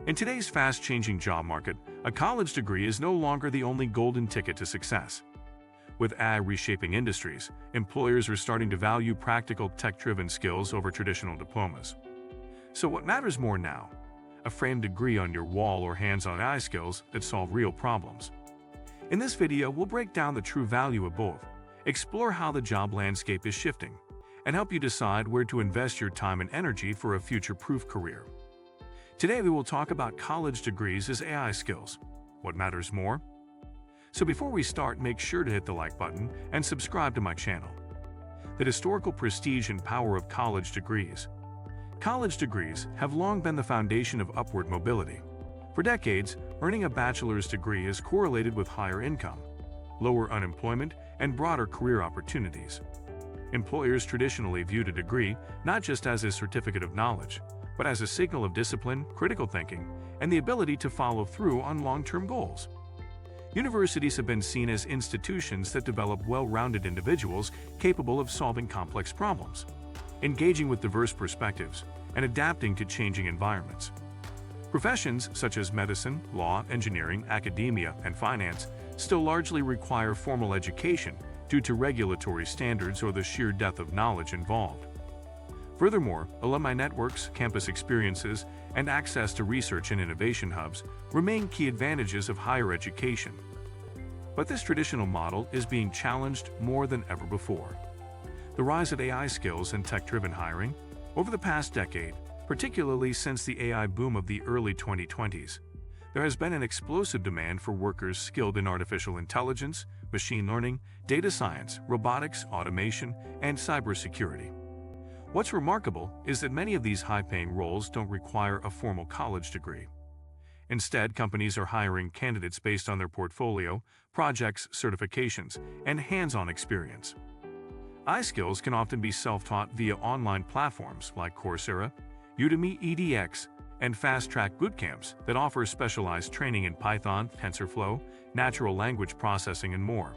In today's fast-changing job market, a college degree is no longer the only golden ticket to success. With AI reshaping industries, employers are starting to value practical, tech-driven skills over traditional diplomas. So what matters more now? A framed degree on your wall or hands-on AI skills that solve real problems? In this video, we'll break down the true value of both, explore how the job landscape is shifting, and help you decide where to invest your time and energy for a future-proof career. Today, we will talk about college degrees as AI skills. What matters more? So before we start, make sure to hit the like button and subscribe to my channel. The historical prestige and power of college degrees. College degrees have long been the foundation of upward mobility. For decades, earning a bachelor's degree is correlated with higher income, lower unemployment, and broader career opportunities. Employers traditionally viewed a degree not just as a certificate of knowledge, but as a signal of discipline, critical thinking, and the ability to follow through on long-term goals. Universities have been seen as institutions that develop well-rounded individuals capable of solving complex problems, engaging with diverse perspectives, and adapting to changing environments. Professions such as medicine, law, engineering, academia, and finance still largely require formal education due to regulatory standards or the sheer depth of knowledge involved. Furthermore, alumni networks, campus experiences, and access to research and innovation hubs remain key advantages of higher education. But this traditional model is being challenged more than ever before. The rise of AI skills and tech-driven hiring over the past decade, particularly since the AI boom of the early 2020s, there has been an explosive demand for workers skilled in artificial intelligence, machine learning, data science, robotics, automation, and cybersecurity. What's remarkable is that many of these high-paying roles don't require a formal college degree. Instead, companies are hiring candidates based on their portfolio, projects, certifications, and hands-on experience. AI skills can often be self-taught via online platforms like Coursera, Udemy edX, and fast-track bootcamps that offer specialized training in Python, TensorFlow, natural language processing, and more.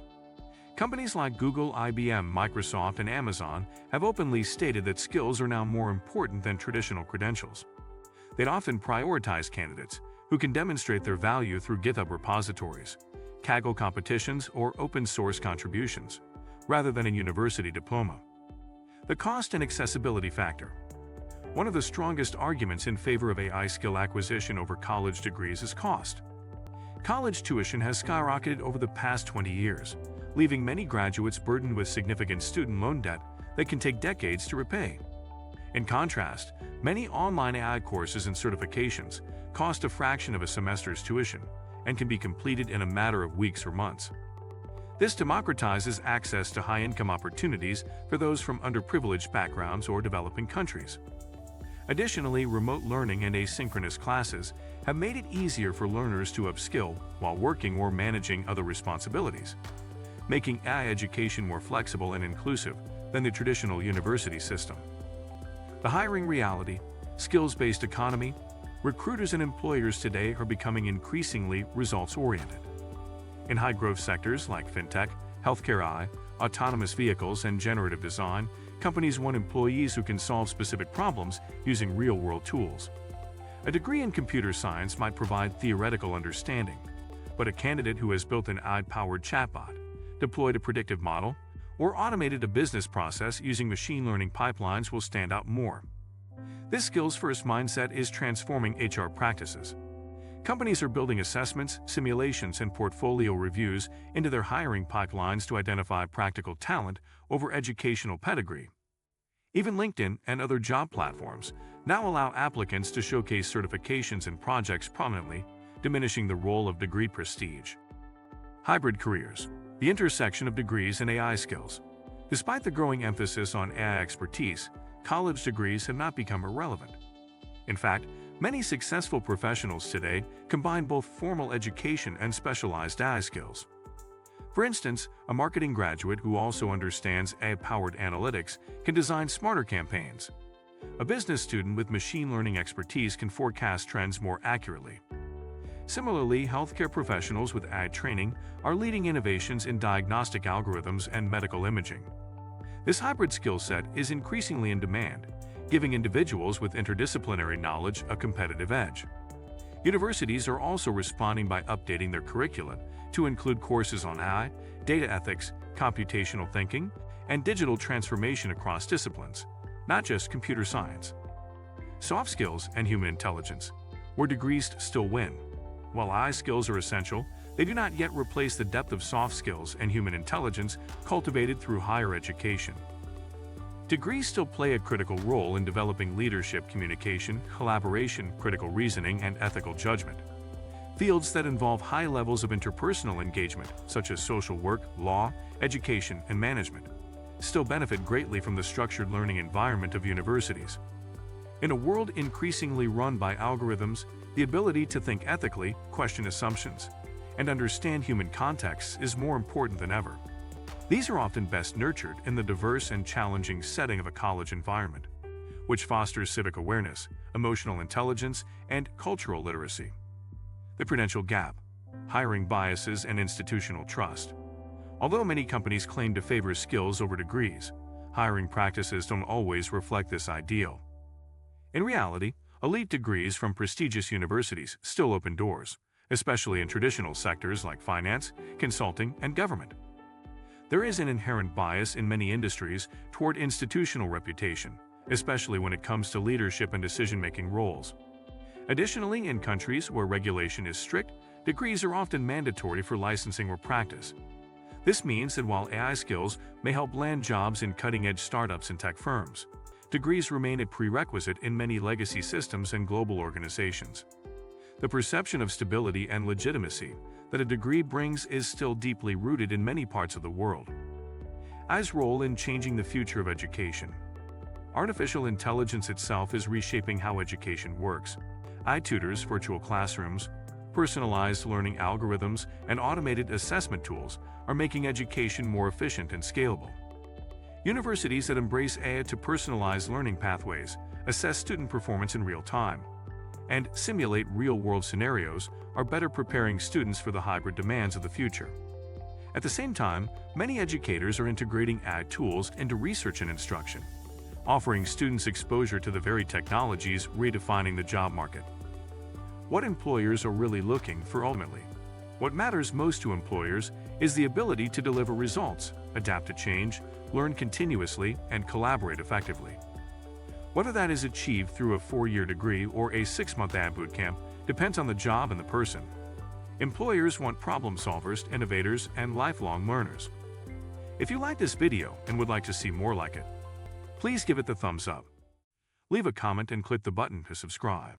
Companies like Google, IBM, Microsoft, and Amazon have openly stated that skills are now more important than traditional credentials. They'd often prioritize candidates who can demonstrate their value through GitHub repositories, Kaggle competitions, or open-source contributions, rather than a university diploma. The cost and accessibility factor. One of the strongest arguments in favor of AI skill acquisition over college degrees is cost. College tuition has skyrocketed over the past 20 years, leaving many graduates burdened with significant student loan debt that can take decades to repay. In contrast, many online AI courses and certifications cost a fraction of a semester's tuition and can be completed in a matter of weeks or months. This democratizes access to high-income opportunities for those from underprivileged backgrounds or developing countries. Additionally, remote learning and asynchronous classes have made it easier for learners to upskill while working or managing other responsibilities, making AI education more flexible and inclusive than the traditional university system. The hiring reality, skills-based economy, recruiters and employers today are becoming increasingly results-oriented. In high-growth sectors like fintech, healthcare AI, autonomous vehicles, and generative design, companies want employees who can solve specific problems using real-world tools. A degree in computer science might provide theoretical understanding, but a candidate who has built an AI-powered chatbot, deployed a predictive model, or automated a business process using machine learning pipelines will stand out more. This skills-first mindset is transforming HR practices. Companies are building assessments, simulations, and portfolio reviews into their hiring pipelines to identify practical talent over educational pedigree. Even LinkedIn and other job platforms now allow applicants to showcase certifications and projects prominently, diminishing the role of degree prestige. Hybrid careers. The intersection of degrees and AI skills. Despite the growing emphasis on AI expertise, college degrees have not become irrelevant. In fact, many successful professionals today combine both formal education and specialized AI skills. For instance, a marketing graduate who also understands AI-powered analytics can design smarter campaigns. A business student with machine learning expertise can forecast trends more accurately. Similarly, healthcare professionals with AI training are leading innovations in diagnostic algorithms and medical imaging. This hybrid skill set is increasingly in demand, giving individuals with interdisciplinary knowledge a competitive edge. Universities are also responding by updating their curricula to include courses on AI, data ethics, computational thinking, and digital transformation across disciplines, not just computer science. Soft skills and human intelligence, where degrees still win. While AI skills are essential, they do not yet replace the depth of soft skills and human intelligence cultivated through higher education. Degrees still play a critical role in developing leadership, communication, collaboration, critical reasoning, and ethical judgment. Fields that involve high levels of interpersonal engagement, such as social work, law, education, and management, still benefit greatly from the structured learning environment of universities. In a world increasingly run by algorithms, the ability to think ethically, question assumptions, and understand human contexts is more important than ever. These are often best nurtured in the diverse and challenging setting of a college environment, which fosters civic awareness, emotional intelligence, and cultural literacy. The credential gap, hiring biases, and institutional trust. Although many companies claim to favor skills over degrees, hiring practices don't always reflect this ideal. In reality, elite degrees from prestigious universities still open doors, especially in traditional sectors like finance, consulting, and government. There is an inherent bias in many industries toward institutional reputation, especially when it comes to leadership and decision-making roles. Additionally, in countries where regulation is strict, degrees are often mandatory for licensing or practice. This means that while AI skills may help land jobs in cutting-edge startups and tech firms, degrees remain a prerequisite in many legacy systems and global organizations. The perception of stability and legitimacy that a degree brings is still deeply rooted in many parts of the world. AI's role in changing the future of education. Artificial intelligence itself is reshaping how education works. AI tutors, virtual classrooms, personalized learning algorithms, and automated assessment tools are making education more efficient and scalable. Universities that embrace AI to personalize learning pathways, assess student performance in real time, and simulate real-world scenarios are better preparing students for the hybrid demands of the future. At the same time, many educators are integrating AI tools into research and instruction, offering students exposure to the very technologies redefining the job market. What employers are really looking for ultimately? What matters most to employers is the ability to deliver results, adapt to change, learn continuously, and collaborate effectively. Whether that is achieved through a 4-year degree or a 6-month AI bootcamp depends on the job and the person. Employers want problem solvers, innovators, and lifelong learners. If you like this video and would like to see more like it, please give it the thumbs up. Leave a comment and click the button to subscribe.